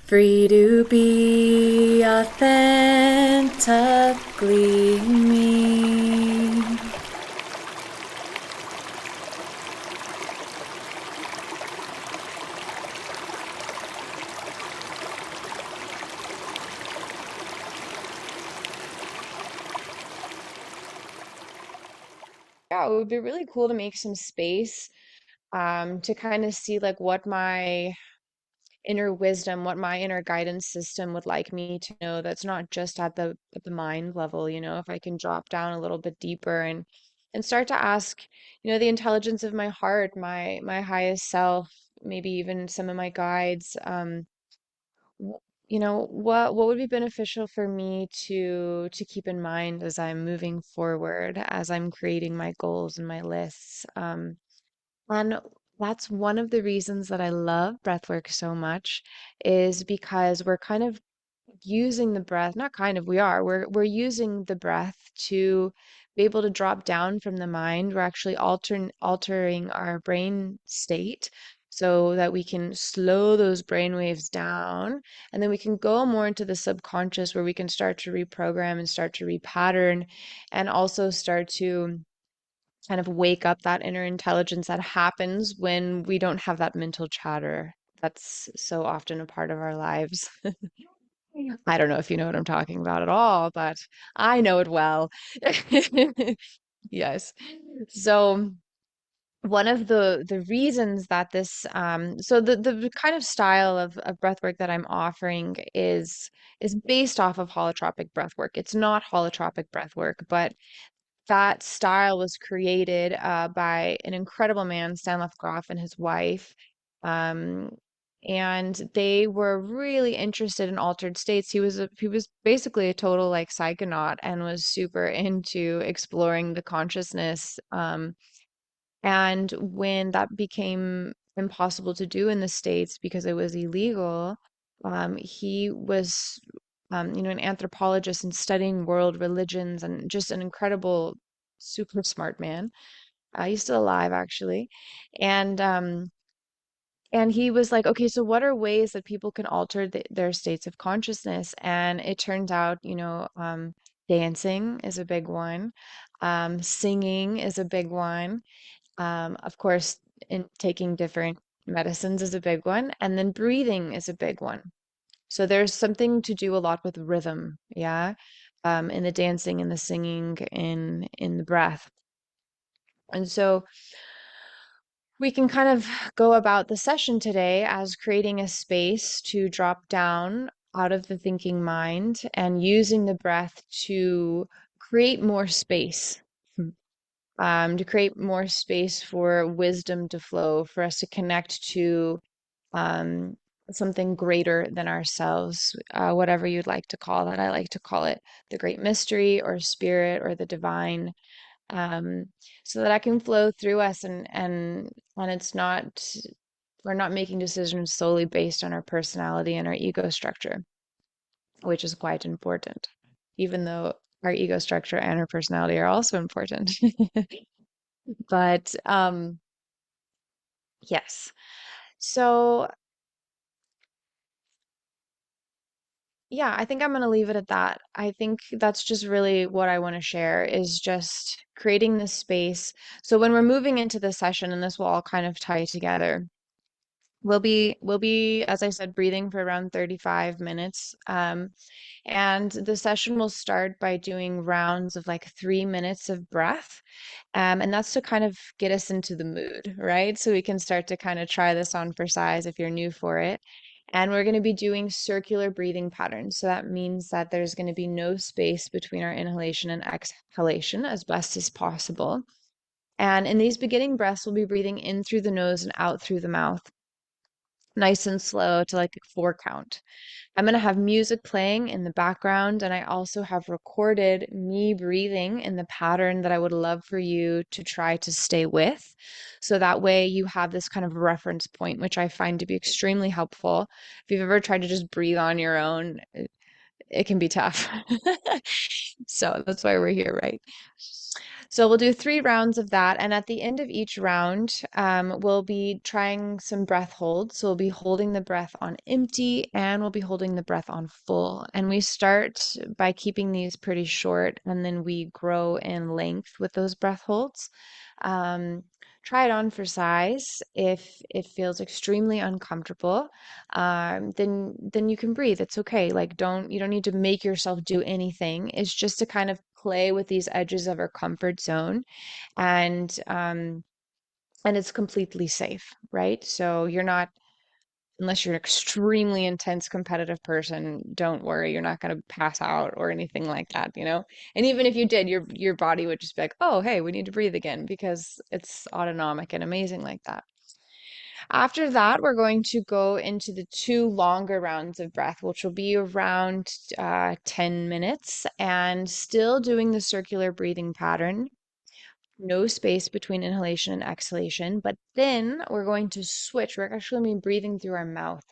Free to be authentically me. Yeah, it would be really cool to make some space to kind of see like what my inner wisdom, what my inner guidance system would like me to know that's not just at the mind level, if I can drop down a little bit deeper and start to ask, the intelligence of my heart, my highest self, maybe even some of my guides, w- what would be beneficial for me to keep in mind as I'm moving forward, as I'm creating my goals and my lists. And that's one of the reasons that I love breathwork so much is because we're kind of using the breath, not kind of, we're using the breath to be able to drop down from the mind. We're actually altering our brain state so that we can slow those brain waves down, and then we can go more into the subconscious where we can start to reprogram and start to repattern and also start to kind of wake up that inner intelligence that happens when we don't have that mental chatter that's so often a part of our lives. I don't know if you know what I'm talking about at all, but I know it well. Yes. So one of the reasons that this so the kind of style of breath work that I'm offering is based off of holotropic breath work. It's not holotropic breath work, but that style was created by an incredible man, Stanley Groff, and his wife. Um, and they were really interested in altered states. He was basically a total like psychonaut and was super into exploring the consciousness. And when that became impossible to do in the States because it was illegal, he was, an anthropologist and studying world religions and just an incredible, super smart man. He's still alive, actually. And and he was like, okay, so what are ways that people can alter their states of consciousness? And it turns out, dancing is a big one. Singing is a big one. Of course, in taking different medicines is a big one, and then breathing is a big one. So there's something to do a lot with rhythm, yeah, in the dancing, in the singing, in the breath. And so we can kind of go about the session today as creating a space to drop down out of the thinking mind and using the breath to create more space. To create more space for wisdom to flow, for us to connect to um, something greater than ourselves, whatever you'd like to call that. I like to call it the great mystery or spirit or the divine, um, so that I can flow through us and it's not we're not making decisions solely based on our personality and our ego structure, which is quite important, even though our ego structure and our personality are also important. But yes. So, yeah, I think I'm going to leave it at that. I think that's just really what I want to share is just creating this space. So when we're moving into the session, and this will all kind of tie together, we'll be, as I said, breathing for around 35 minutes. And the session will start by doing rounds of like 3 minutes of breath. And that's to kind of get us into the mood, right? So we can start to kind of try this on for size if you're new for it. And we're going to be doing circular breathing patterns. So that means that there's going to be no space between our inhalation and exhalation as best as possible. And in these beginning breaths, we'll be breathing in through the nose and out through the mouth, nice and slow to like a 4 count. I'm going to have music playing in the background, and I also have recorded me breathing in the pattern that I would love for you to try to stay with. So that way you have this kind of reference point, which I find to be extremely helpful. If you've ever tried to just breathe on your own, it can be tough. So that's why we're here, right? So we'll do 3 rounds of that. And at the end of each round, we'll be trying some breath holds. So we'll be holding the breath on empty and we'll be holding the breath on full. And we start by keeping these pretty short and then we grow in length with those breath holds. Um, Try it on for size. If it feels extremely uncomfortable, then you can breathe. It's okay. Like you don't need to make yourself do anything. It's just to kind of play with these edges of our comfort zone, and um, and it's completely safe, right? So you're not, unless you're an extremely intense competitive person, don't worry, you're not going to pass out or anything like that, you know? And even if you did, your body would just be like, "Oh, hey, we need to breathe again," because it's autonomic and amazing like that. After that, we're going to go into the 2 longer rounds of breath, which will be around 10 minutes and still doing the circular breathing pattern. No space between inhalation and exhalation, but then we're going to switch. We're actually going to be breathing through our mouth.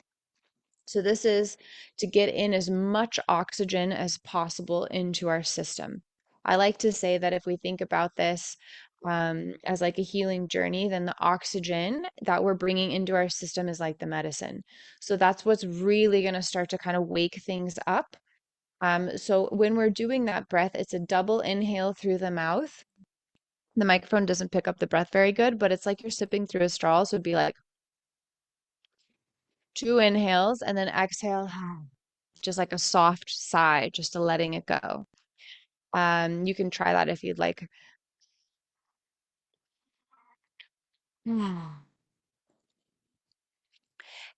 So this is to get in as much oxygen as possible into our system. I like to say that if we think about this as like a healing journey, then the oxygen that we're bringing into our system is like the medicine. So that's what's really going to start to kind of wake things up. So when we're doing that breath, it's a double inhale through the mouth. The microphone doesn't pick up the breath very good, but it's like you're sipping through a straw. So it'd be like 2 inhales and then exhale, just like a soft sigh, just to letting it go. You can try that if you'd like.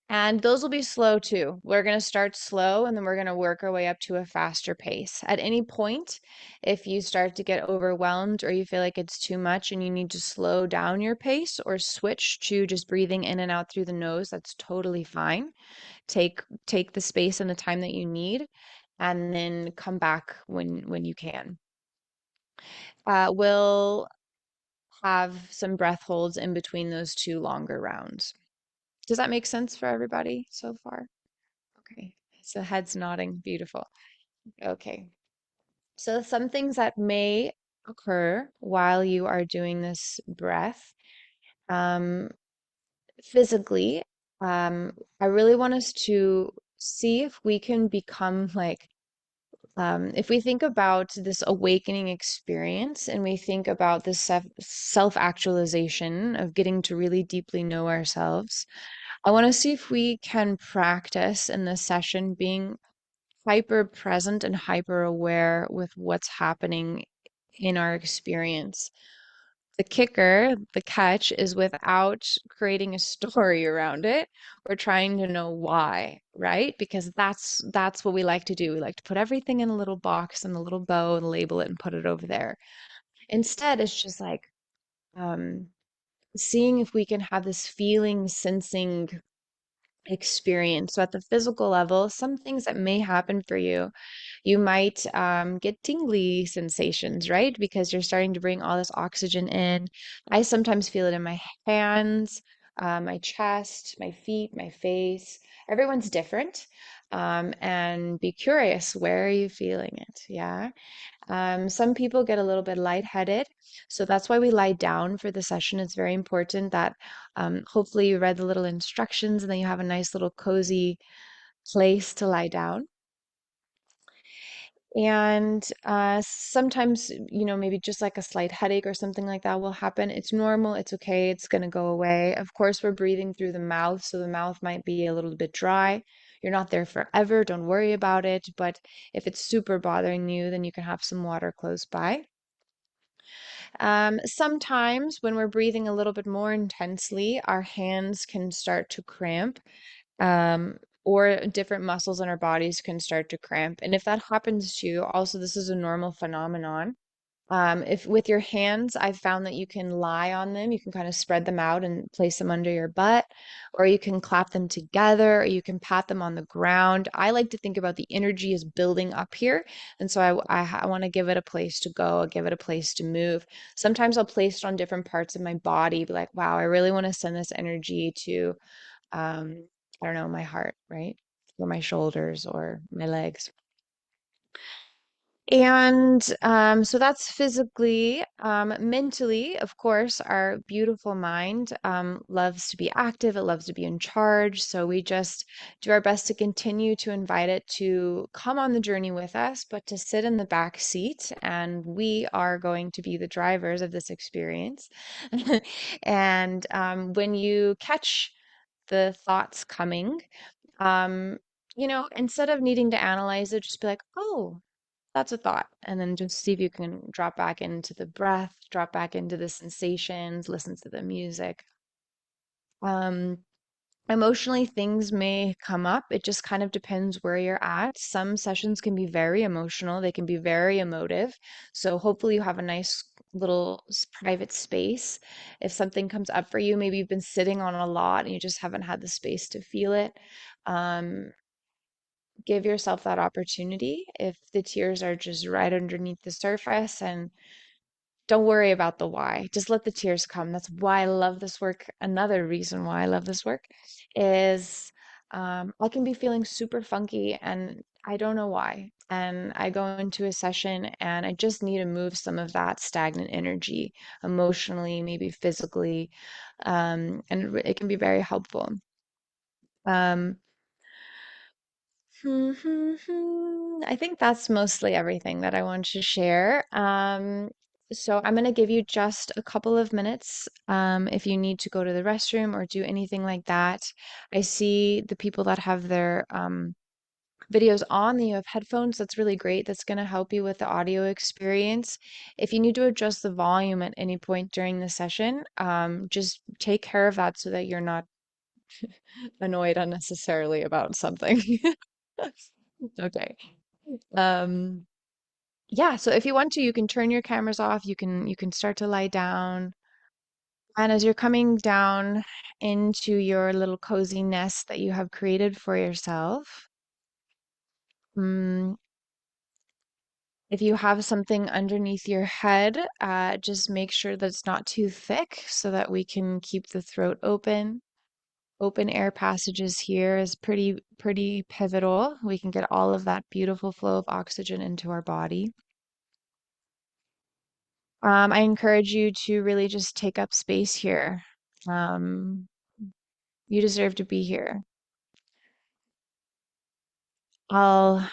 And those will be slow too. We're going to start slow and then we're going to work our way up to a faster pace. At any point, if you start to get overwhelmed or you feel like it's too much and you need to slow down your pace or switch to just breathing in and out through the nose, that's totally fine. Take the space and the time that you need and then come back when you can. We'll have some breath holds in between those 2 longer rounds. Does that make sense for everybody so far? Okay. So heads nodding. Beautiful. Okay. So some things that may occur while you are doing this breath, um, physically, I really want us to see if we can become like, if we think about this awakening experience and we think about this self-actualization of getting to really deeply know ourselves, I want to see if we can practice in this session being hyper present and hyper aware with what's happening in our experience. The kicker, the catch, is without creating a story around it or trying to know why, right? Because that's what we like to do. We like to put everything in a little box and a little bow and label it and put it over there. Instead, it's just like um, seeing if we can have this feeling, sensing experience. So at the physical level, some things that may happen for you, you might get tingly sensations, right? Because you're starting to bring all this oxygen in. I sometimes feel it in my hands, my chest, my feet, my face. Everyone's different. And be curious, where are you feeling it? Yeah. Some people get a little bit lightheaded. So that's why we lie down for the session. It's very important that hopefully you read the little instructions and then you have a nice little cozy place to lie down. And sometimes, maybe just like a slight headache or something like that will happen. It's normal. It's okay. It's going to go away. Of course, we're breathing through the mouth, so the mouth might be a little bit dry. You're not there forever. Don't worry about it. But if it's super bothering you, then you can have some water close by. Sometimes when we're breathing a little bit more intensely, our hands can start to cramp, or different muscles in our bodies can start to cramp. And if that happens to you, also, this is a normal phenomenon. If with your hands, I've found that you can lie on them, you can kind of spread them out and place them under your butt, or you can clap them together, or you can pat them on the ground. I like to think about the energy is building up here. And so I want to give it a place to go, give it a place to move. Sometimes I'll place it on different parts of my body, be like, wow, I really want to send this energy to, I don't know, my heart, right? Or my shoulders or my legs. And so that's physically. Mentally, of course, our beautiful mind loves to be active, it loves to be in charge. So we just do our best to continue to invite it to come on the journey with us, but to sit in the back seat. And we are going to be the drivers of this experience. And when you catch the thoughts coming, um, instead of needing to analyze it, just be like, oh, that's a thought. And then just see if you can drop back into the breath, drop back into the sensations, listen to the music. Um, Emotionally, things may come up. It just kind of depends where you're at. Some sessions can be very emotional, they can be very emotive. So hopefully you have a nice little private space. If something comes up for you, maybe you've been sitting on a lot and you just haven't had the space to feel it. Um, Give yourself that opportunity. If the tears are just right underneath the surface, and don't worry about the why, just let the tears come. That's why I love this work. Another reason why I love this work is I can be feeling super funky and I don't know why. And I go into a session and I just need to move some of that stagnant energy emotionally, maybe physically. And it can be very helpful. Um, I think that's mostly everything that I wanted to share. So I'm going to give you just a couple of minutes if you need to go to the restroom or do anything like that. I see the people that have their videos on, that you have headphones. That's really great. That's going to help you with the audio experience. If you need to adjust the volume at any point during the session, just take care of that so that you're not annoyed unnecessarily about something. Okay. Um, yeah, so if you want to, you can turn your cameras off. You can start to lie down. And as you're coming down into your little cozy nest that you have created for yourself, mm, if you have something underneath your head, just make sure that it's not too thick so that we can keep the throat open. Open air passages here is pretty pivotal. We can get all of that beautiful flow of oxygen into our body. I encourage you to really just take up space here. Um, you deserve to be here. I'll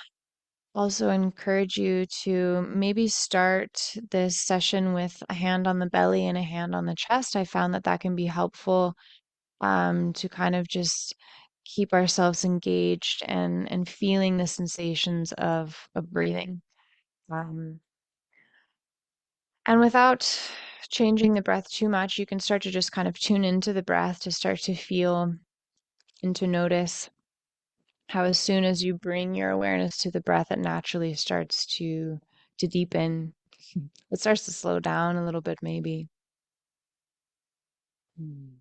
also encourage you to maybe start this session with a hand on the belly and a hand on the chest. I found that that can be helpful to kind of just keep ourselves engaged and feeling the sensations of breathing. Um, and without changing the breath too much, you can start to just kind of tune into the breath to start to feel and to notice how as soon as you bring your awareness to the breath, it naturally starts to deepen. It starts to slow down a little bit, maybe. Mm.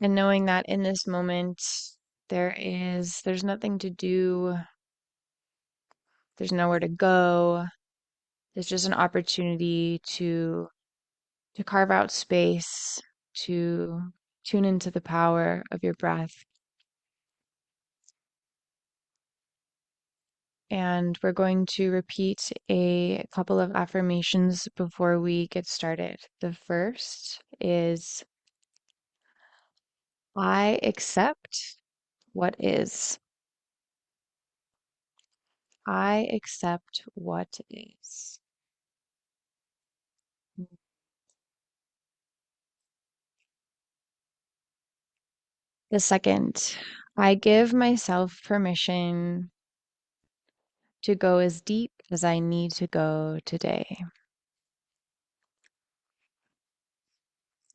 And knowing that in this moment, there's nothing to do, there's nowhere to go. There's just an opportunity to carve out space, to tune into the power of your breath. And we're going to repeat a couple of affirmations before we get started. The first is I accept what is. I accept what is. The second, I give myself permission to go as deep as I need to go today.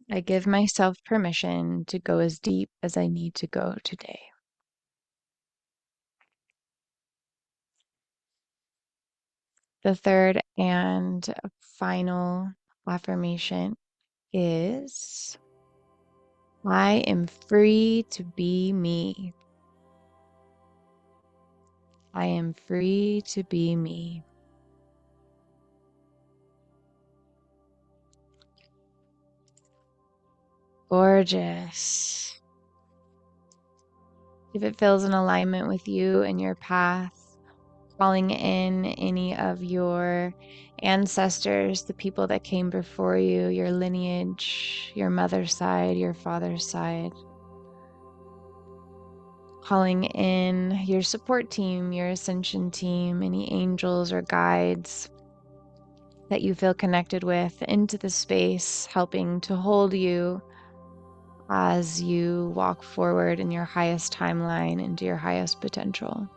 I give myself permission to go as deep as I need to go today. The third and final affirmation is I am free to be me. I am free to be me. Gorgeous. If it feels in alignment with you and your path, calling in any of your ancestors, the people that came before you, your lineage, your mother's side, your father's side. Calling in your support team, your ascension team, any angels or guides that you feel connected with into the space, helping to hold you as you walk forward in your highest timeline into your highest potential.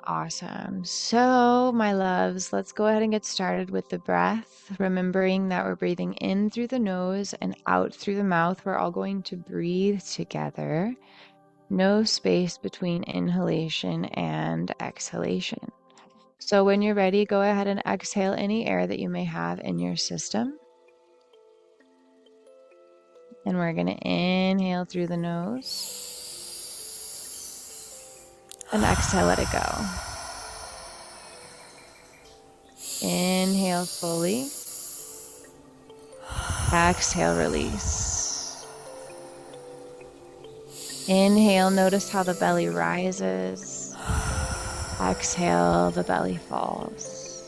Awesome. So, my loves, let's go ahead and get started with the breath, remembering that we're breathing in through the nose and out through the mouth. We're all going to breathe together. No space between inhalation and exhalation. So when you're ready, go ahead and exhale any air that you may have in your system. And we're going to inhale through the nose and exhale, let it go. Inhale fully. Exhale, release. Inhale, notice how the belly rises. Exhale, the belly falls.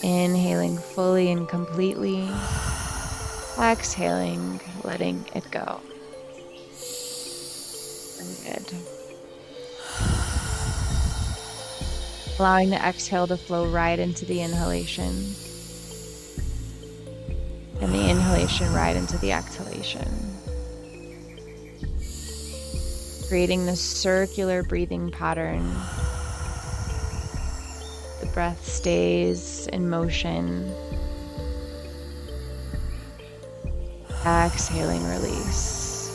Inhaling fully and completely. Exhaling, letting it go. Very good. Allowing the exhale to flow right into the inhalation. And the inhalation right into the exhalation. Creating this circular breathing pattern. The breath stays in motion. Exhaling, release.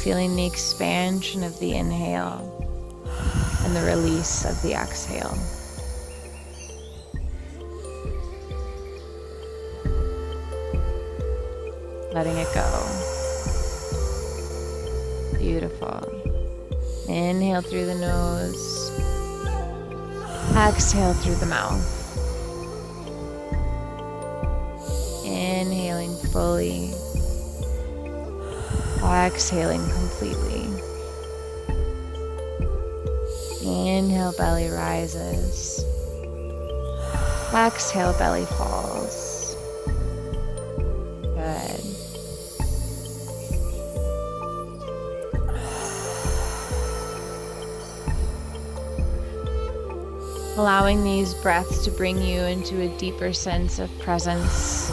Feeling the expansion of the inhale and the release of the exhale. Letting it go. Beautiful. Inhale through the nose. Exhale through the mouth. Inhaling fully. Exhaling completely. Inhale, belly rises. Exhale, belly falls. Good. Allowing these breaths to bring you into a deeper sense of presence.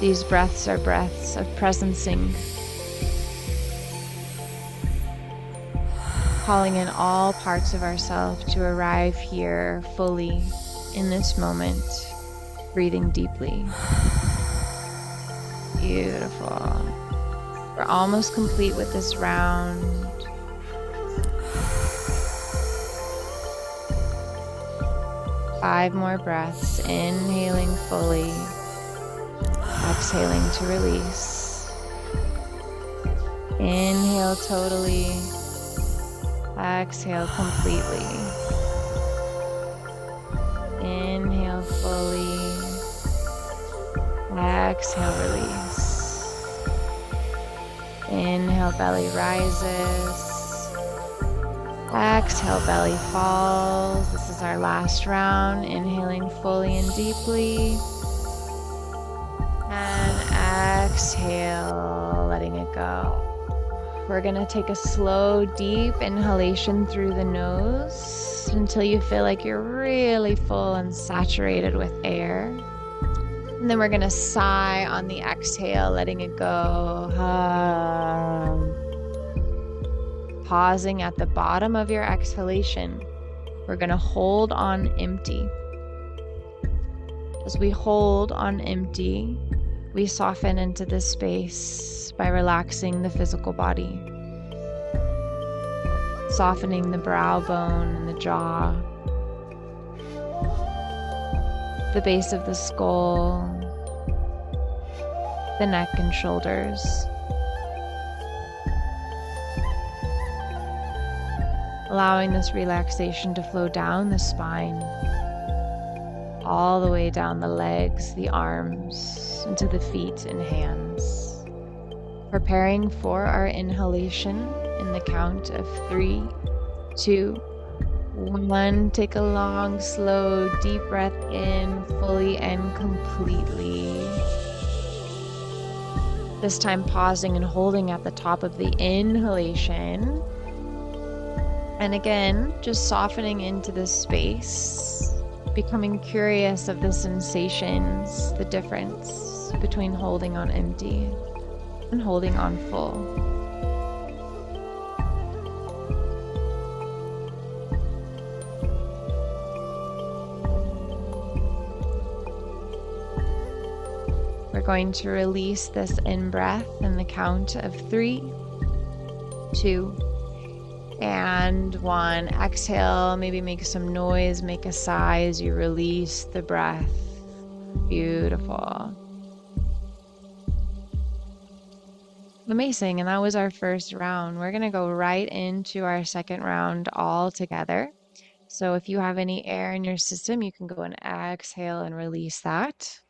These breaths are breaths of presencing. Calling in all parts of ourselves to arrive here fully in this moment, breathing deeply. Beautiful. We're almost complete with this round. Five more breaths, inhaling fully, exhaling to release. Inhale totally, exhale completely. Inhale fully, exhale, release. Inhale, belly rises. Exhale, belly falls. This is our last round. Inhaling fully and deeply. And exhale, letting it go. We're going to take a slow, deep inhalation through the nose until you feel like you're really full and saturated with air. And then we're going to sigh on the exhale, letting it go. Pausing at the bottom of your exhalation, we're going to hold on empty. As we hold on empty, we soften into this space by relaxing the physical body, softening the brow bone and the jaw, the base of the skull, the neck and shoulders. allowing this relaxation to flow down the spine, all the way down the legs, the arms, into the feet and hands. Preparing for our inhalation in the count of 3, 2, 1. Take a long, slow, deep breath in, fully and completely. This time pausing and holding at the top of the inhalation. And again, just softening into this space, becoming curious of the sensations, the difference between holding on empty and holding on full. We're going to release this in-breath in the count of 3, 2, and 1. Exhale, maybe make some noise, make a sigh as you release the breath. Beautiful. Amazing, and that was our first round. We're gonna go right into our second round all together. So if you have any air in your system, you can go and exhale and release that.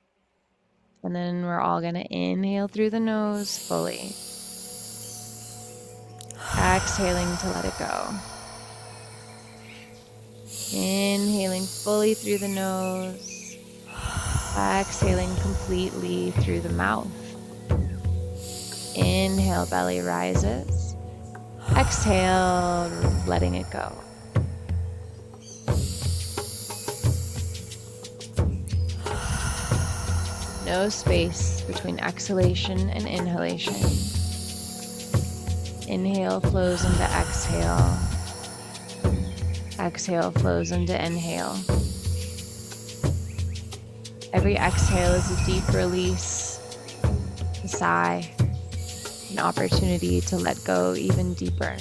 And then we're all gonna inhale through the nose fully. Exhaling to let it go. Inhaling fully through the nose. Exhaling completely through the mouth. Inhale, belly rises. Exhale, letting it go. No space between exhalation and inhalation. Inhale flows into exhale. Exhale flows into inhale. Every exhale is a deep release, a sigh, an opportunity to let go even deeper.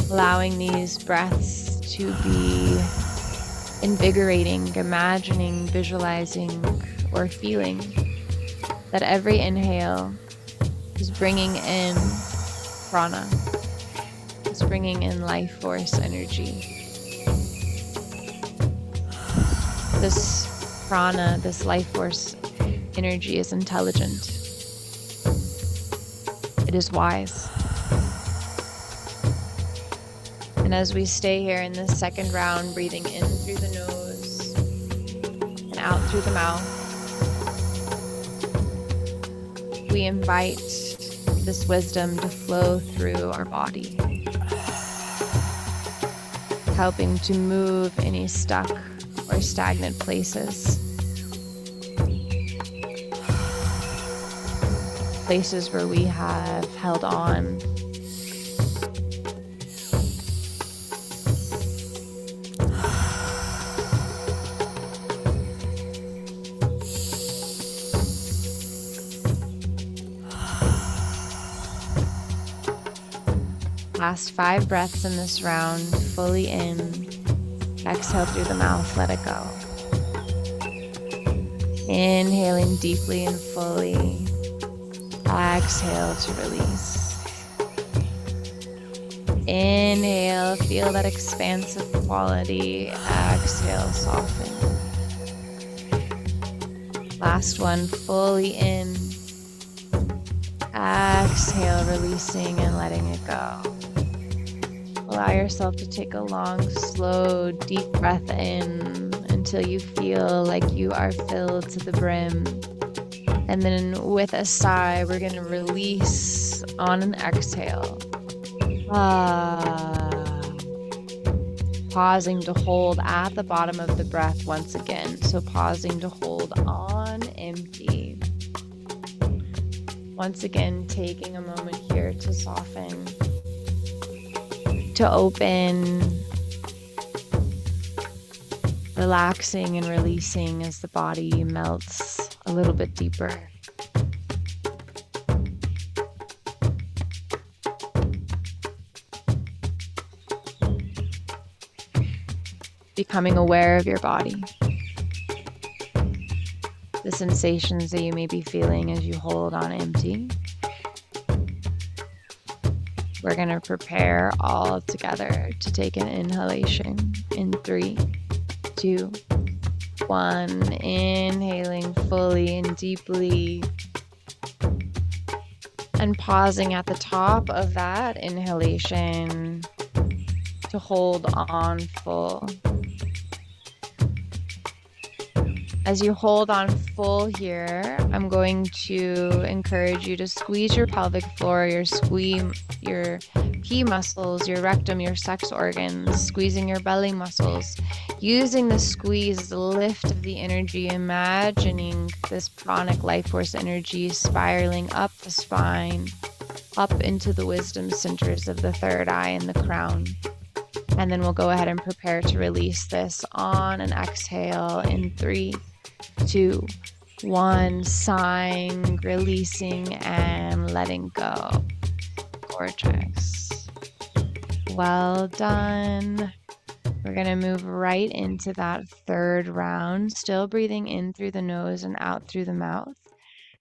Allowing these breaths to be invigorating, imagining, visualizing, or feeling that every inhale is bringing in prana, is bringing in life force energy. This prana, this life force energy is intelligent. It is wise. And as we stay here in this second round, breathing in through the nose and out through the mouth, we invite this wisdom to flow through our body, helping to move any stuck or stagnant places. Places where we have held on. Last 5 breaths in this round, fully in. Exhale through the mouth, let it go. Inhaling deeply and fully. Exhale to release. Inhale, feel that expansive quality. Exhale, soften. Last one, fully in. Exhale, releasing and letting it go. Allow yourself to take a long, slow, deep breath in until you feel like you are filled to the brim. And then with a sigh, we're going to release on an exhale. Pausing to hold at the bottom of the breath once again. So pausing to hold on empty. Once again, taking a moment here to soften, to open, relaxing and releasing as the body melts a little bit deeper. becoming aware of your body, the sensations that you may be feeling as you hold on empty. We're going to prepare all together to take an inhalation in 3, 2, 1. Inhaling fully and deeply, and pausing at the top of that inhalation to hold on full. As you hold on full here, I'm going to encourage you to squeeze your pelvic floor, your P muscles, your rectum, your sex organs, squeezing your belly muscles, using the squeeze as a lift of the energy, imagining this pranic life force energy spiraling up the spine, up into the wisdom centers of the third eye and the crown. And then we'll go ahead and prepare to release this on an exhale in 3, 2, 1. Sighing, releasing, and letting go. Gorgeous. Well done. We're going to move right into that third round, still breathing in through the nose and out through the mouth.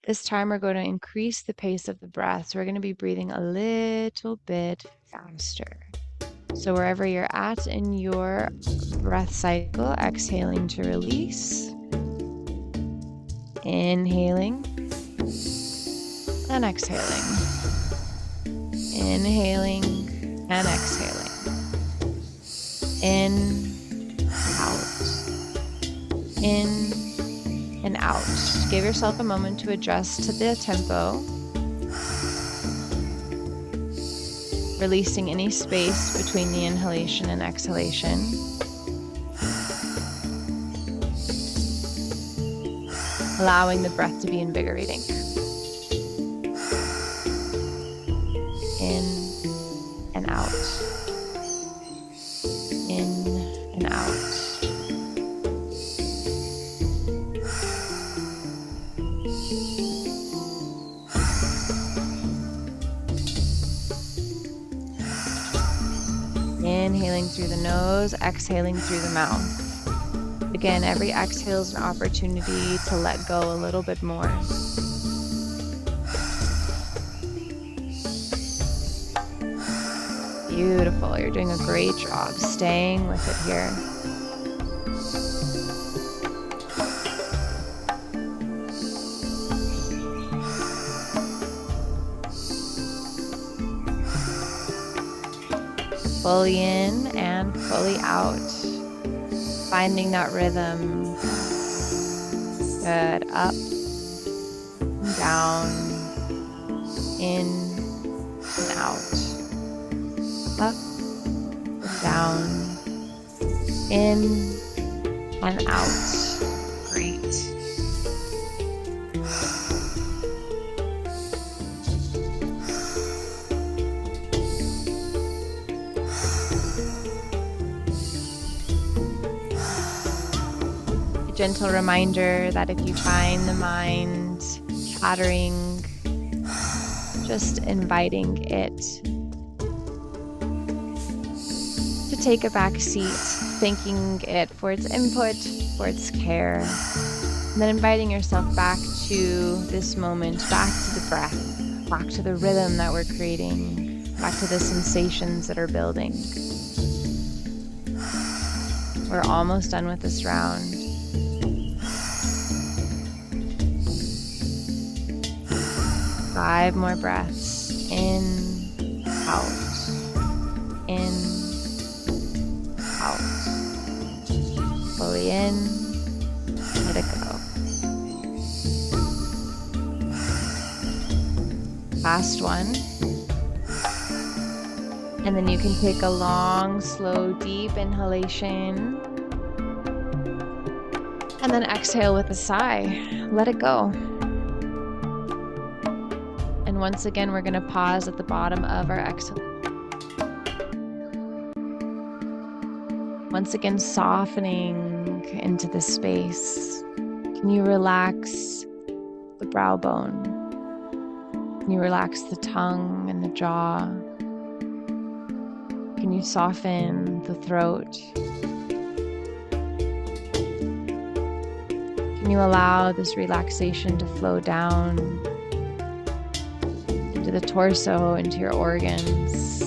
This time we're going to increase the pace of the breath. So we're going to be breathing a little bit faster. So wherever you're at in your breath cycle, exhaling to release, inhaling and exhaling, inhaling and exhaling, in, out, in and out. Just give yourself a moment to adjust to the tempo, releasing any space between the inhalation and exhalation. Allowing the breath to be invigorating. In and out. In and out. Inhaling through the nose, exhaling through the mouth. Again, every exhale is an opportunity to let go a little bit more. Beautiful. You're doing a great job staying with it here. Fully in and fully out. Finding that rhythm. Good. Up, down, in, and out. Up, down, in, and out. Great. Gentle reminder that if you find the mind chattering, just inviting it to take a back seat, thanking it for its input, for its care, and then inviting yourself back to this moment, back to the breath, back to the rhythm that we're creating, back to the sensations that are building. We're almost done with this round. 5 more breaths. In, out, in, out. Fully in, let it go. Last one. And then you can take a long, slow, deep inhalation. And then exhale with a sigh. Let it go. And once again, we're going to pause at the bottom of our exhale. Once again, softening into the space. Can you relax the brow bone? Can you relax the tongue and the jaw? Can you soften the throat? And you allow this relaxation to flow down into the torso, into your organs,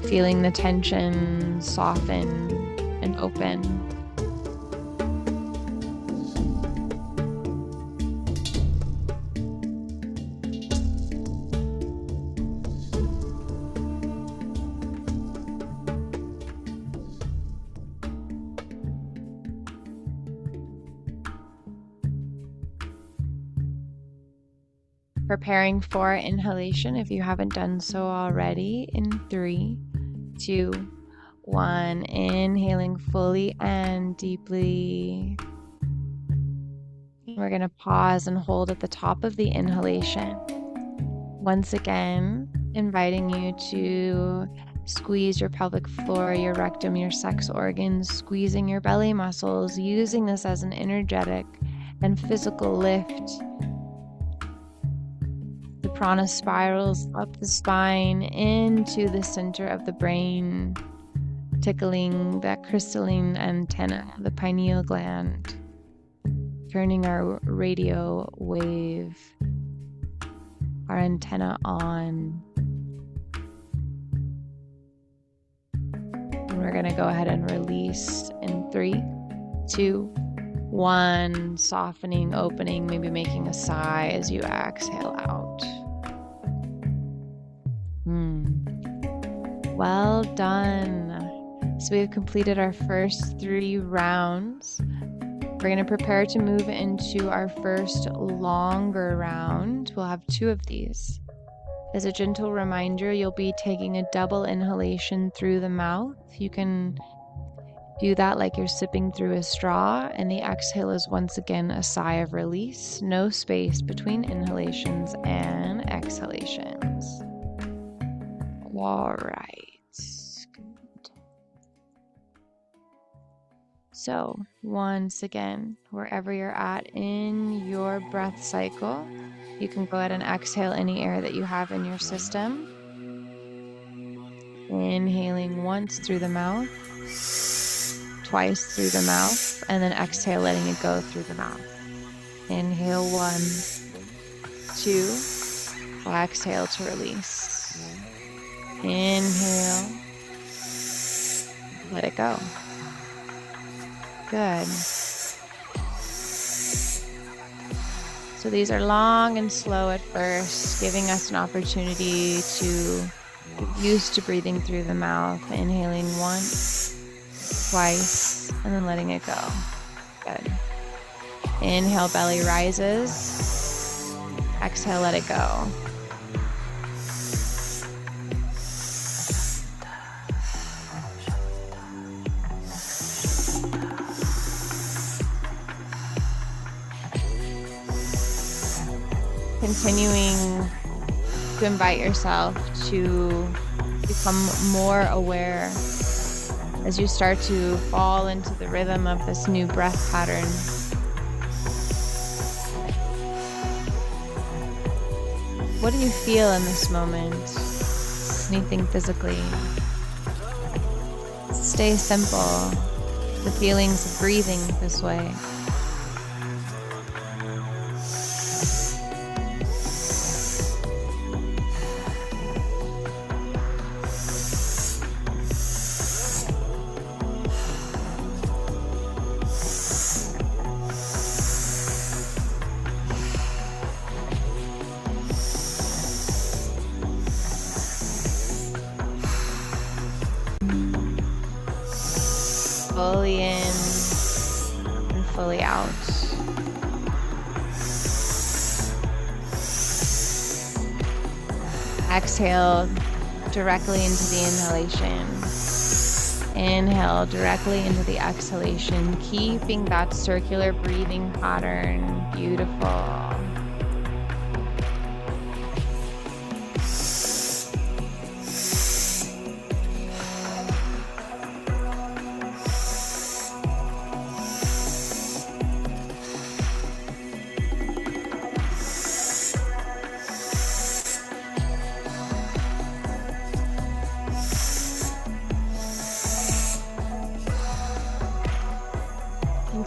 feeling the tension soften and open. Preparing for inhalation if you haven't done so already in 3, 2, 1. Inhaling fully and deeply. We're going to pause and hold at the top of the inhalation. Once again, inviting you to squeeze your pelvic floor, your rectum, your sex organs, squeezing your belly muscles, using this as an energetic and physical lift. The prana spirals up the spine into the center of the brain, tickling that crystalline antenna, the pineal gland, turning our radio wave, our antenna on. And we're going to go ahead and release in 3, 2, 1, softening, opening, maybe making a sigh as you exhale out. Well done. So we've completed our first 3 rounds. We're going to prepare to move into our first longer round. We'll have 2 of these. As a gentle reminder, you'll be taking a double inhalation through the mouth. You can do that like you're sipping through a straw, and the exhale is once again a sigh of release. No space between inhalations and exhalations. All right. Good. So, once again, wherever you're at in your breath cycle, you can go ahead and exhale any air that you have in your system. Inhaling once through the mouth, twice through the mouth, and then exhale, letting it go through the mouth. Inhale 1, 2, exhale to release. Inhale, let it go. Good. So these are long and slow at first, giving us an opportunity to get used to breathing through the mouth, inhaling once, twice, and then letting it go. Good. Inhale, belly rises. Exhale, let it go. Continuing to invite yourself to become more aware as you start to fall into the rhythm of this new breath pattern. What do you feel in this moment? Anything physically? Stay simple. The feelings of breathing this way. Fully in and fully out. Exhale directly into the inhalation. Inhale directly into the exhalation, keeping that circular breathing pattern. Beautiful.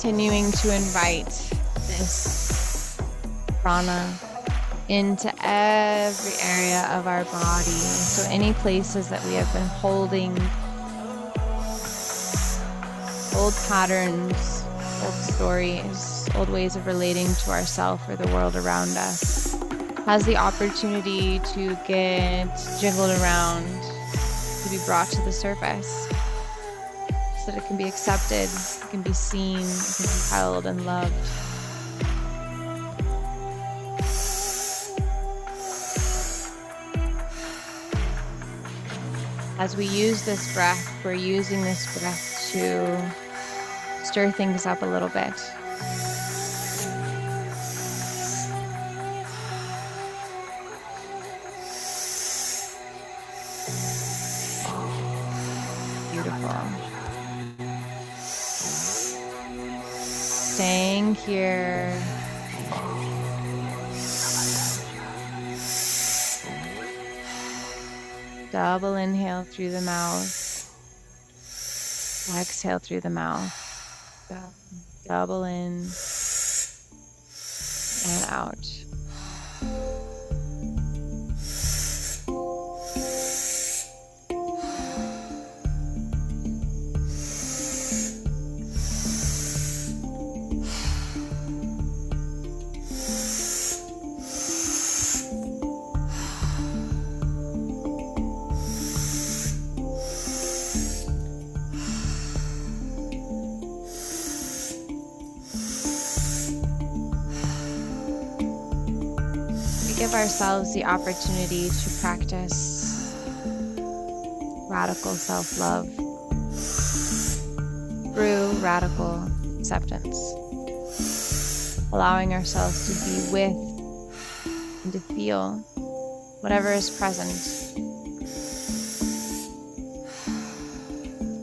continuing to invite this prana into every area of our body. So any places that we have been holding old patterns, old stories, old ways of relating to ourselves or the world around us has the opportunity to get jiggled around, to be brought to the surface so that it can be accepted, it can be seen, it can be held and loved. As we use this breath, we're using this breath to stir things up a little bit. Beautiful. Staying here. Double inhale through the mouth. Exhale through the mouth. Double in and out. Give ourselves the opportunity to practice radical self-love through radical acceptance, allowing ourselves to be with and to feel whatever is present.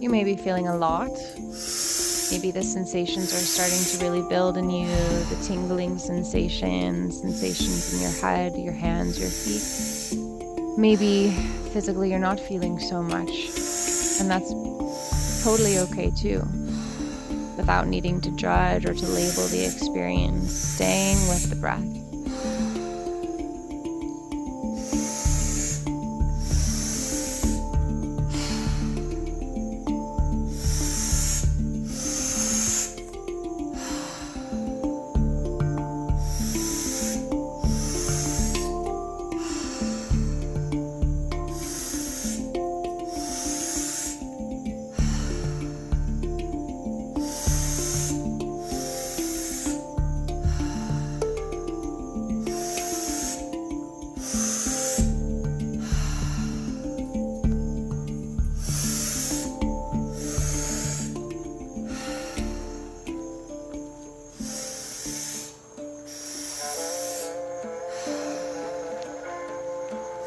You may be feeling a lot. Maybe the sensations are starting to really build in you, the tingling sensations in your head, your hands, your feet. Maybe physically you're not feeling so much, and that's totally okay too, without needing to judge or to label the experience, staying with the breath.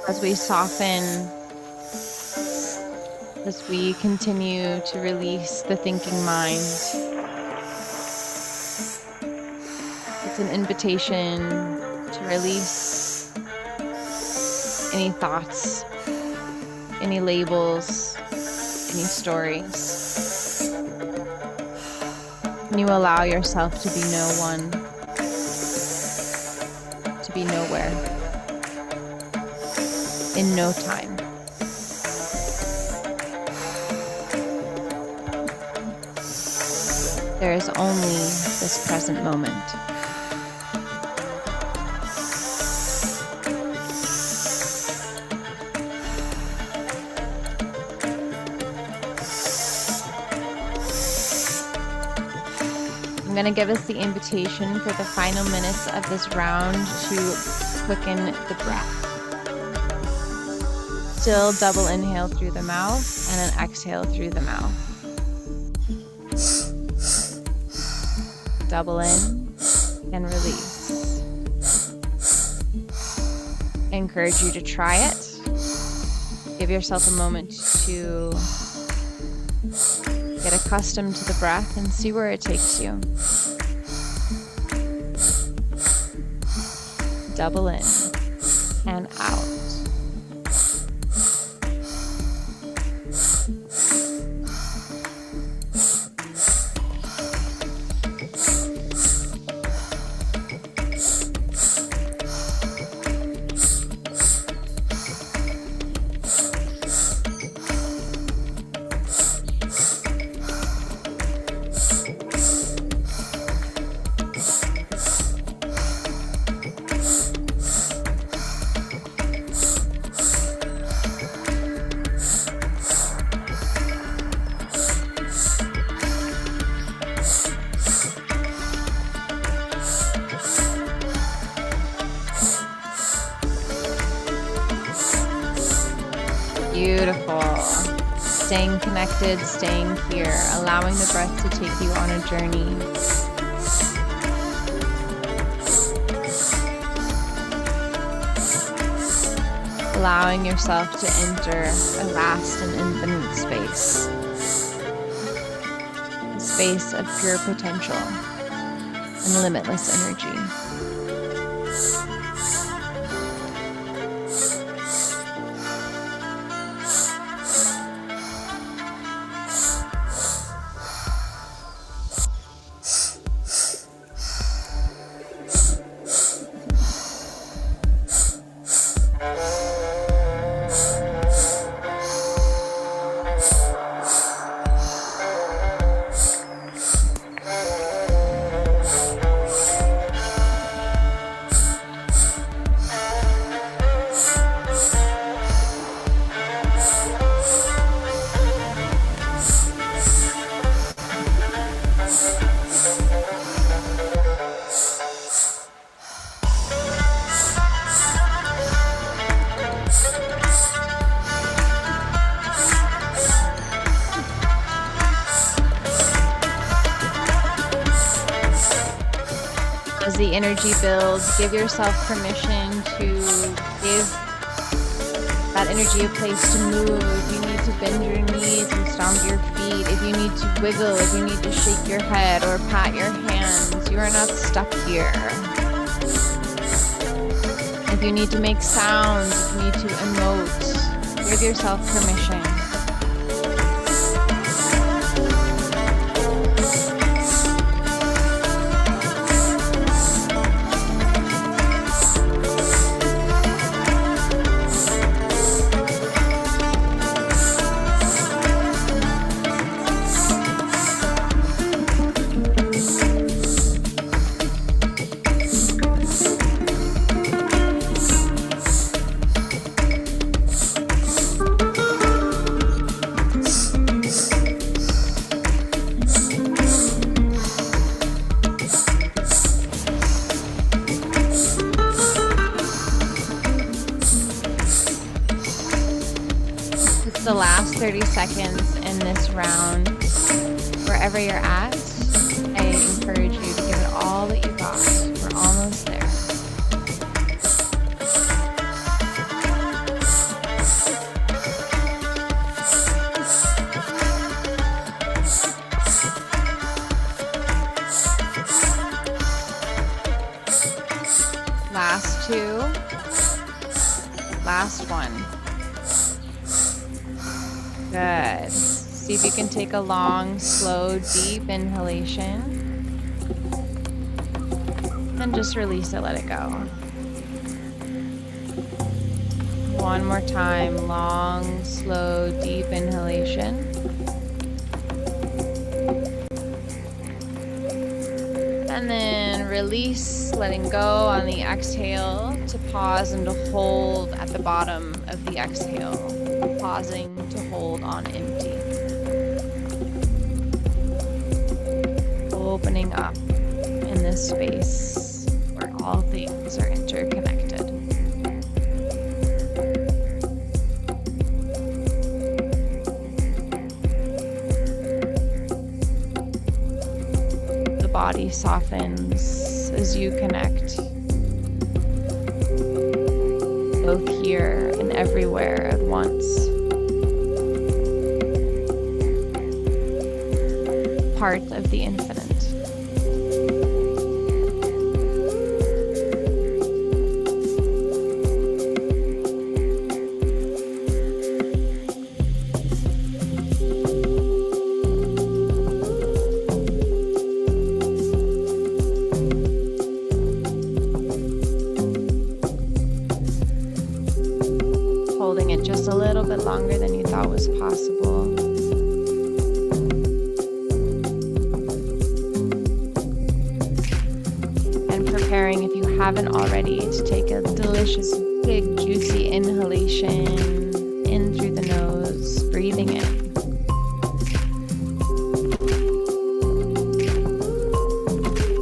As we soften, as we continue to release the thinking mind, it's an invitation to release any thoughts, any labels, any stories. And you allow yourself to be no one, to be nowhere. In no time. There is only this present moment. I'm going to give us the invitation for the final minutes of this round to quicken the breath. Still double inhale through the mouth and an exhale through the mouth. Double in and release. I encourage you to try it. Give yourself a moment to get accustomed to the breath and see where it takes you. Double in and out. Beautiful. Staying connected, staying here, allowing the breath to take you on a journey. Allowing yourself to enter a vast and infinite space. A space of pure potential and limitless energy. As the energy builds, give yourself permission to give that energy a place to move. If you need to bend your knees and stomp your feet, if you need to wiggle, if you need to shake your head or pat your hands, you are not stuck here. If you need to make sounds, if you need to emote, give yourself permission. The last 30 seconds in this round, wherever you're at, I encourage you to give it all that you got. We're almost there. Last two. Last one. Good. See if you can take a long, slow, deep inhalation. And just release it, let it go. One more time, long, slow, deep inhalation. And then release, letting go on the exhale to pause and to hold at the bottom of the exhale. Pausing to hold on empty. Opening up in this space where all things are interconnected. The body softens as you connect, both here and everywhere at once. Part of the infinite. Holding it just a little bit longer than you thought was possible. Preparing, if you haven't already, to take a delicious, big, juicy inhalation in through the nose, breathing in.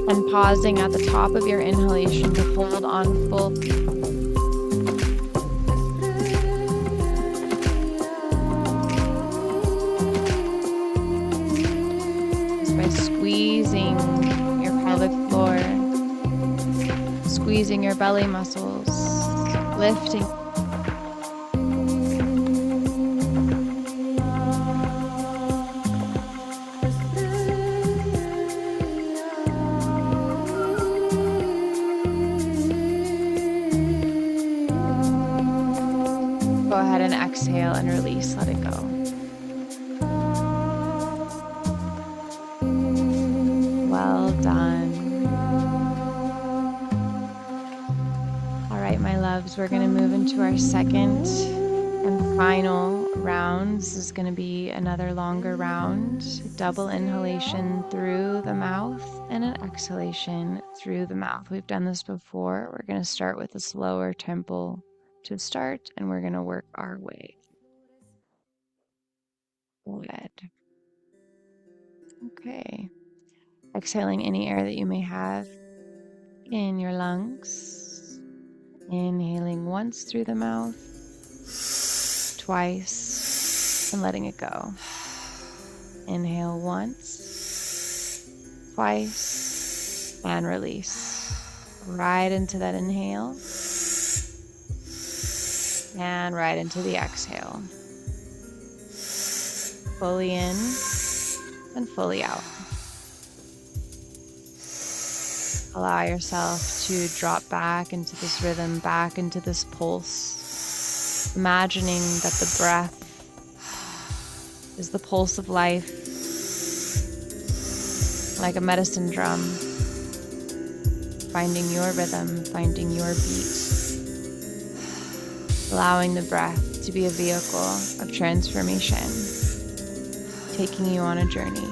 And pausing at the top of your inhalation to hold on full. your belly muscles, lifting. Go ahead and exhale and release, let it go. Well done. All right, my loves, we're going to move into our second and final round. This is going to be another longer round. Double inhalation through the mouth and an exhalation through the mouth. We've done this before. We're going to start with a slower tempo to start, and we're going to work our way. Good. Okay. Exhaling any air that you may have in your lungs. Inhaling once through the mouth, twice, and letting it go. Inhale once, twice, and release. Right into that inhale, and right into the exhale. Fully in and fully out. Allow yourself to drop back into this rhythm, back into this pulse, imagining that the breath is the pulse of life, like a medicine drum, finding your rhythm, finding your beat, allowing the breath to be a vehicle of transformation, taking you on a journey.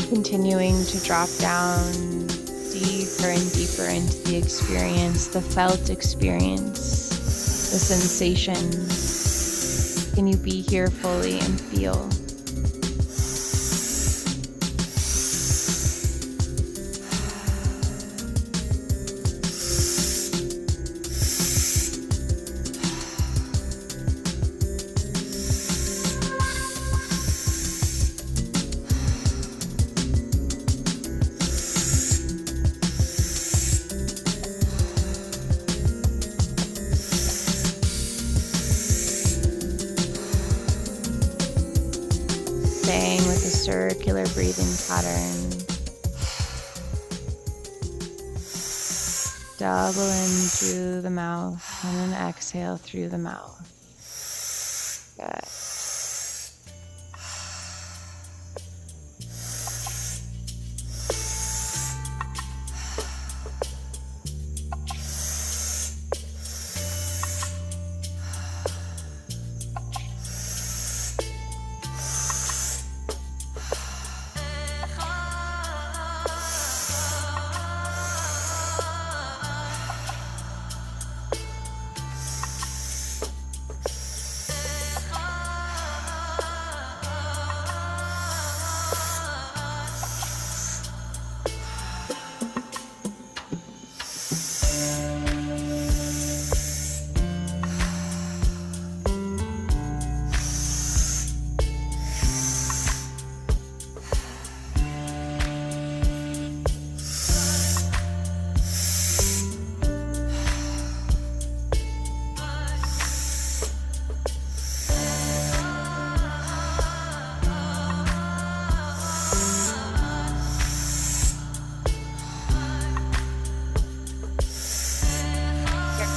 Continuing to drop down deeper and deeper into the experience, the felt experience, the sensation. Can you be here fully and feel? Staying with a circular breathing pattern. Double in through the mouth and then exhale through the mouth. Good.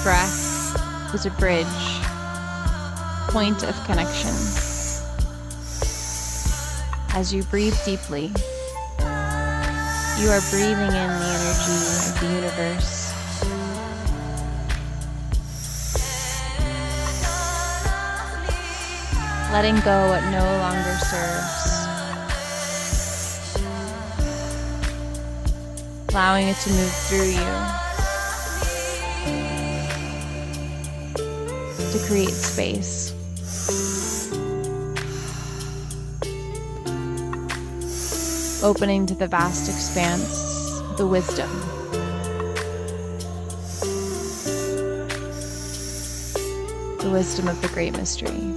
Breath is a bridge, point of connection. As you breathe deeply, You are breathing in the energy of the universe. Letting go what no longer serves. Allowing it to move through you to create space. Opening to the vast expanse, the wisdom. The wisdom of the great mystery.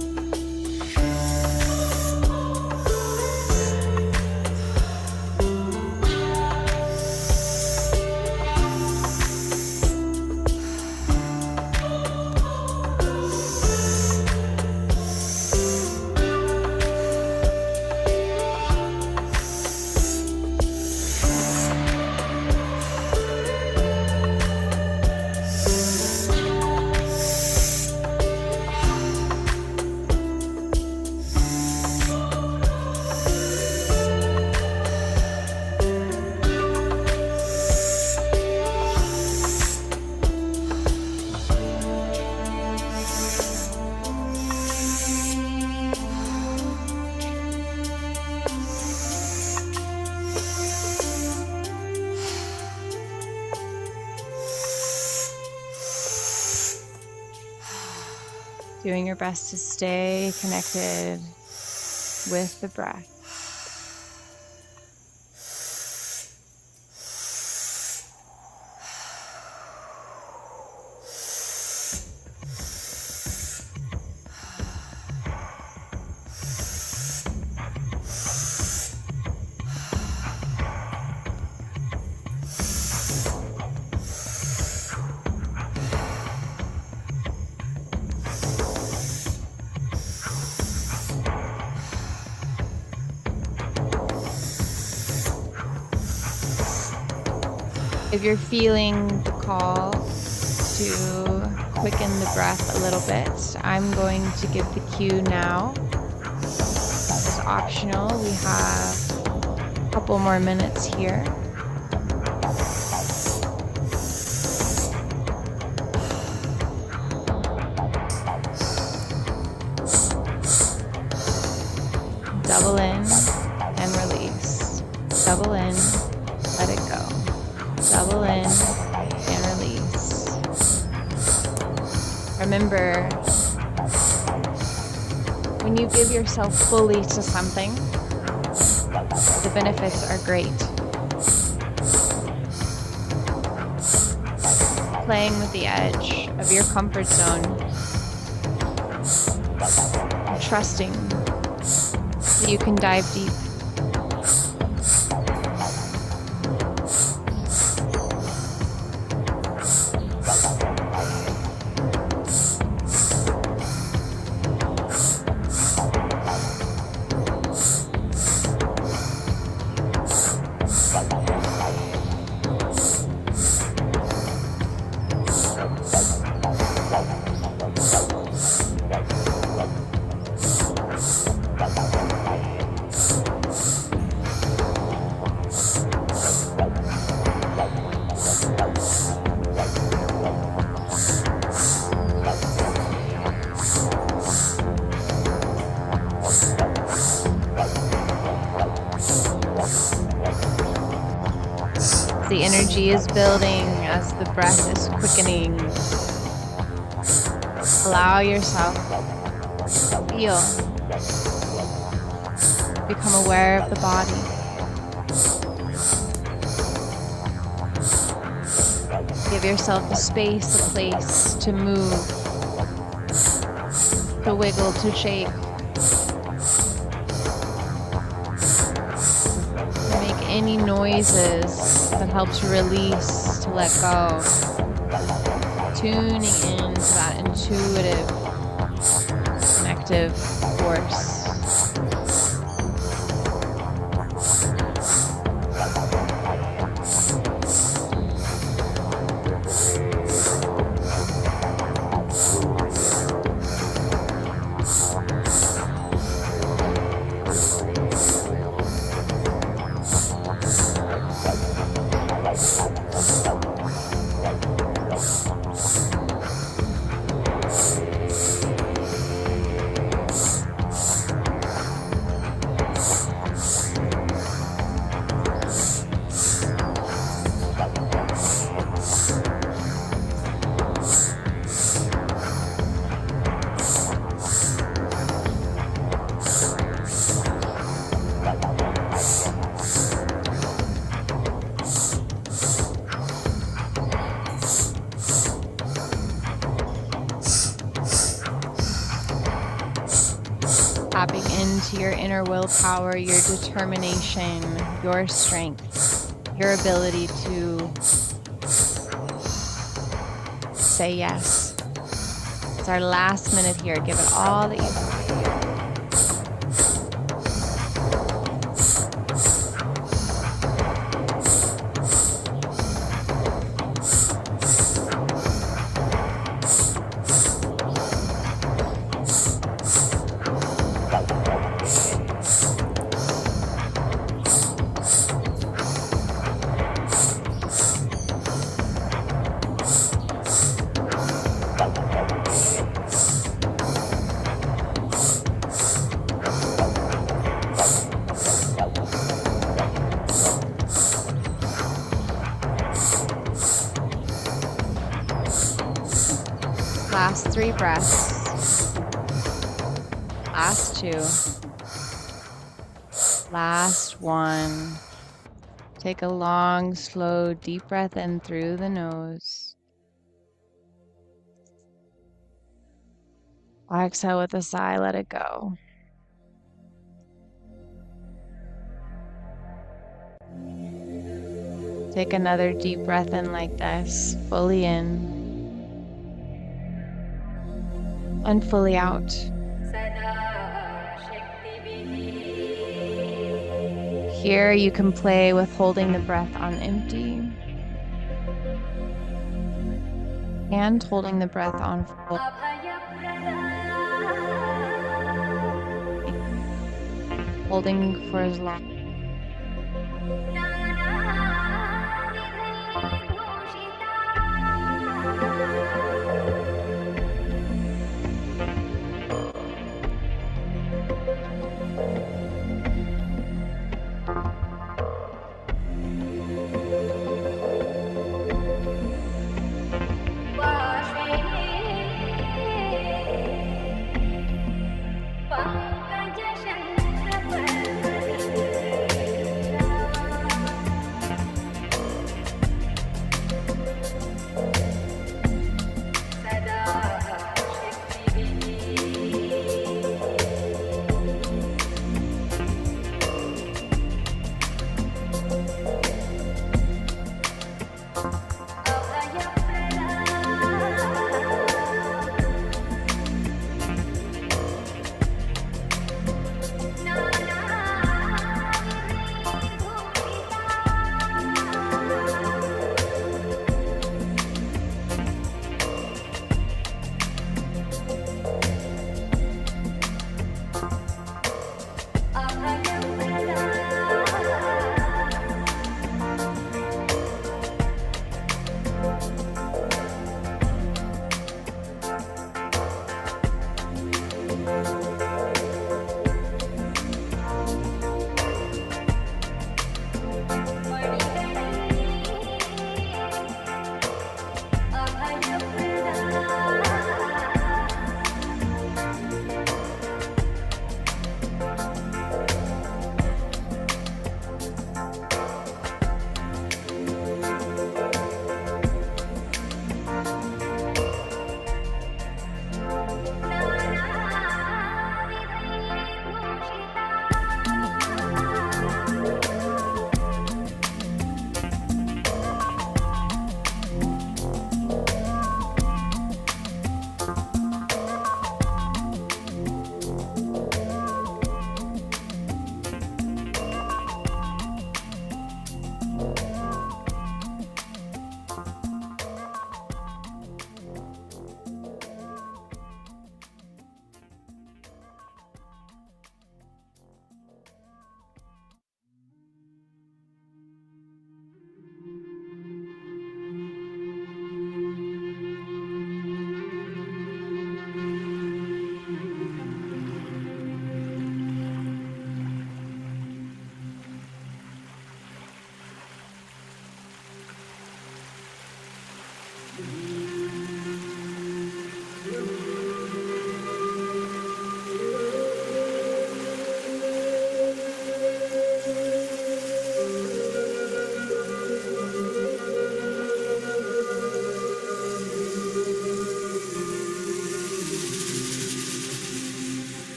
Doing your best to stay connected with the breath. If you're feeling the call to quicken the breath a little bit, I'm going to give the cue now. It's optional. We have a couple more minutes here. Double in and release. Double in, let it go. Double in and release. Remember, when you give yourself fully to something, the benefits are great. Playing with the edge of your comfort zone, trusting that you can dive deep. The energy is building as the breath is quickening. Allow yourself to feel. Become aware of the body. Give yourself a space, a place to move, to wiggle, to shake. Make any noises that help to release, to let go. Tuning into that intuitive, connective force. Tapping into your inner willpower, your determination, your strength, your ability to say yes. It's our last minute here. Give it all that you've got. Last 3 breaths. Last 2. Last 1. Take a long, slow, deep breath in through the nose. Exhale with a sigh, let it go. Take another deep breath in like this, fully in and fully out. Here you can play with holding the breath on empty and holding the breath on full. Holding for as long.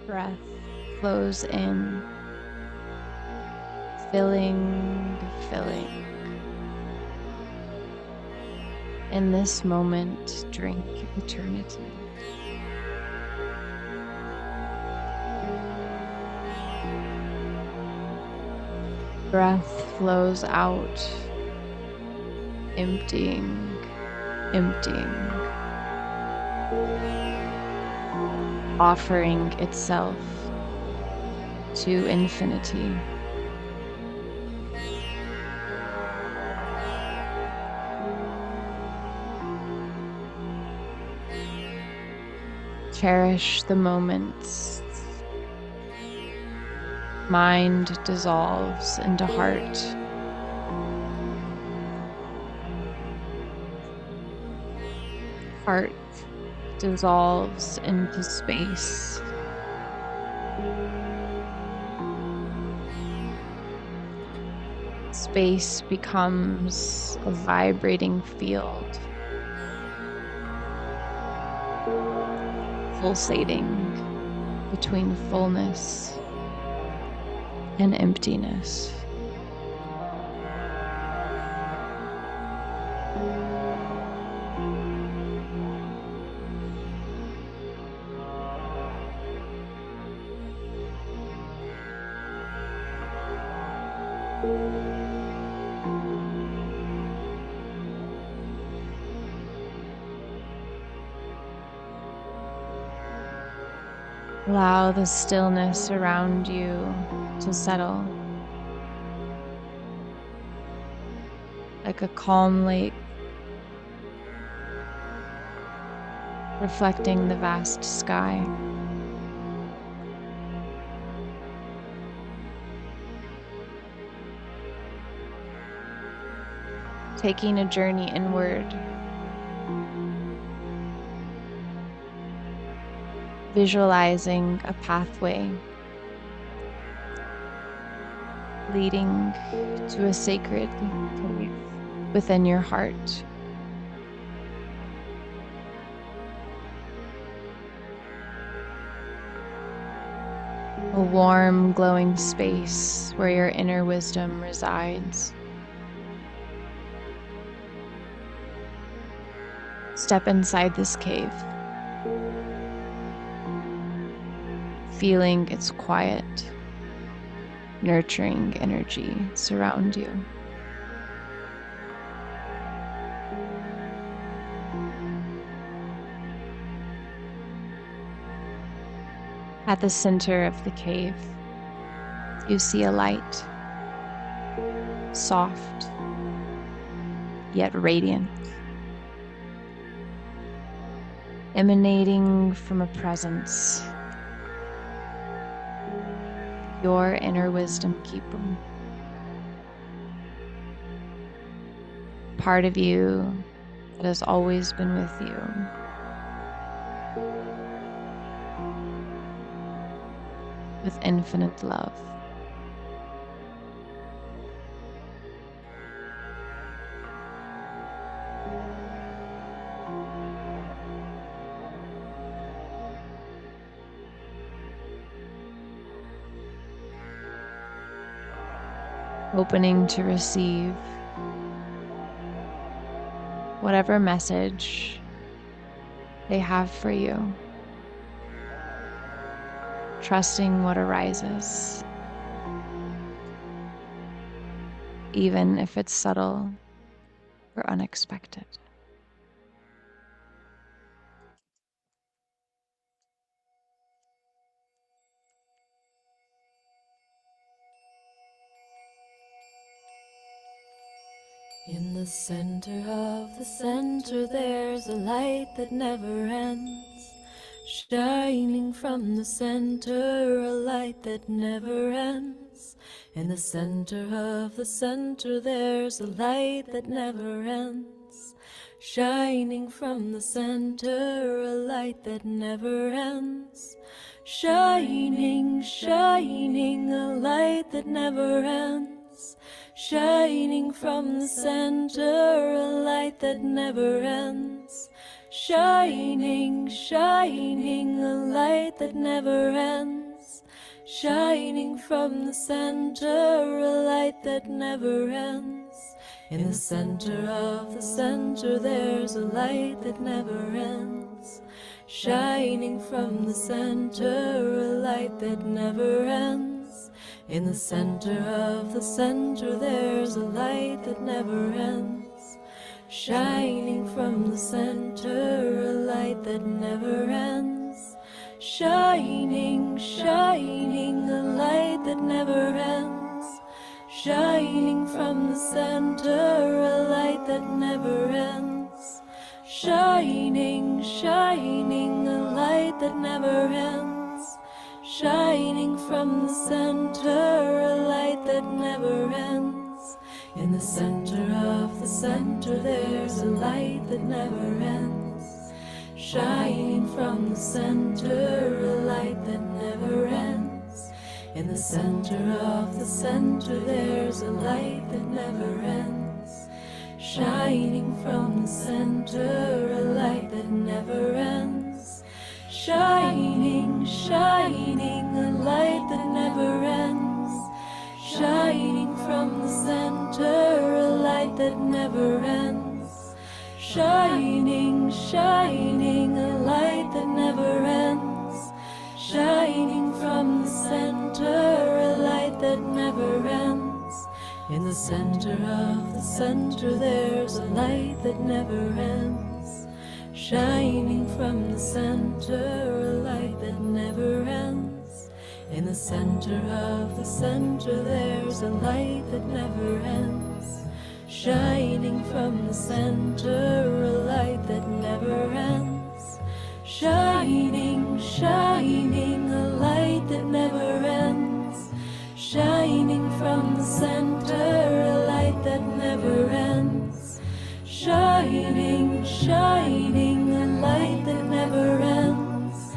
Breath flows in, filling. In this moment, drink eternity. Breath flows out, emptying, offering itself to infinity. Cherish the moments. Mind dissolves into heart. Heart dissolves into space. Space becomes a vibrating field, pulsating between fullness and emptiness. Allow the stillness around you to settle, like a calm lake, reflecting the vast sky. Taking a journey inward, visualizing a pathway leading to a sacred cave within your heart. A warm, glowing space where your inner wisdom resides. Step inside this cave, feeling its quiet, nurturing energy surround you. At the center of the cave, you see a light, soft yet radiant, emanating from a presence, your inner wisdom keeper. Part of you that has always been with you. With infinite love. Opening to receive whatever message they have for you. Trusting what arises, even if it's subtle or unexpected. In the center of the center, there's a light that never ends. Shining from the center, a light that never ends. In the center of the center, there's a light that never ends. Shining from the center, a light that never ends. Shining, shining, a light that never ends. Shining from the center, a light that never ends. shining, shining, a light that never ends, shining from the center, a light that never ends. In the center of the center there's a light that never ends, shining from the center, a light that never ends. In the center of the center there's a light that never ends, shining from the center, a light that never ends. Shining, shining, a light that never ends, shining from the center, a light that never ends. Shining, shining, a light that never ends, shining from the center, a light that never ends. In the center of the center there's a light that never ends, shining from the center, a light that never ends. In the center of the center there's a light that never ends, shining from the center, a light that never ends. Shining, shining, a light that never ends, shining from the center, a light that never ends. Shining, shining, a light that never ends, shining from the center, a light that never ends. In the center of the center there's a light that never ends, shining from the center, a light that never ends. In the center of the center there's a light that never ends, shining from the center, a light that never ends. Shining, shining, a light that never ends, shining from the center, a light that never ends. Shining, shining, a light that never ends,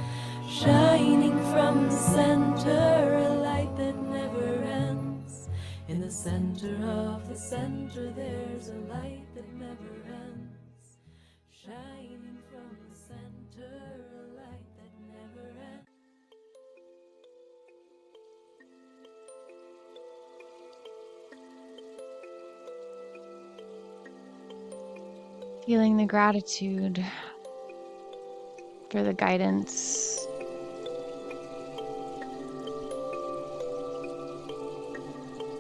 shining from the center, a light that never ends. In the center of the center there's a light that never ends, shining from the center, a light that never ends. Feeling the gratitude for the guidance,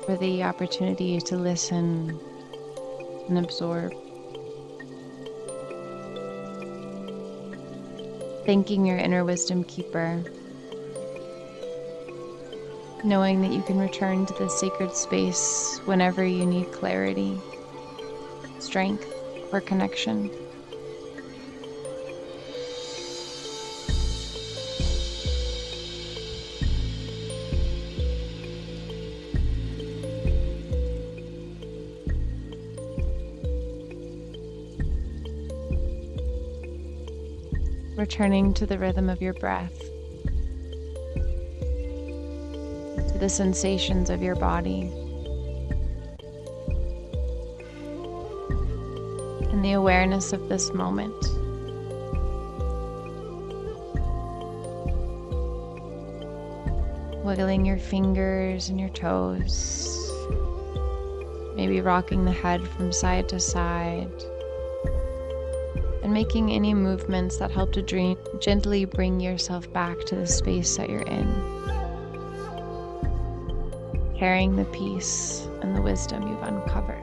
for the opportunity to listen and absorb. Thanking your inner wisdom keeper, knowing that you can return to this sacred space whenever you need clarity, strength, or connection. Returning to the rhythm of your breath, to the sensations of your body, and the awareness of this moment. Wiggling your fingers and your toes, maybe rocking the head from side to side, and making any movements that help to gently bring yourself back to the space that you're in, carrying the peace and the wisdom you've uncovered.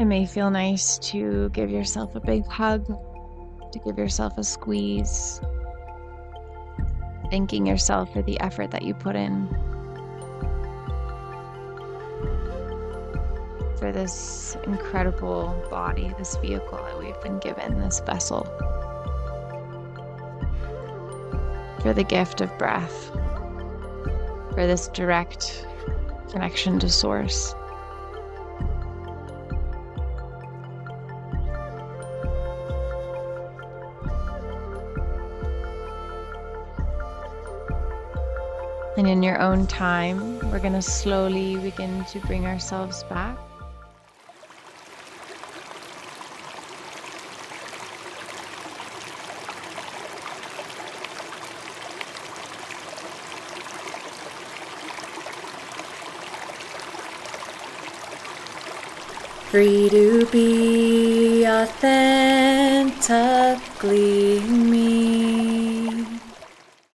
It may feel nice to give yourself a big hug, to give yourself a squeeze, thanking yourself for the effort that you put in. for this incredible body, this vehicle that we've been given, this vessel, for the gift of breath, for this direct connection to Source. And in your own time, we're going to slowly begin to bring ourselves back. Free to be authentically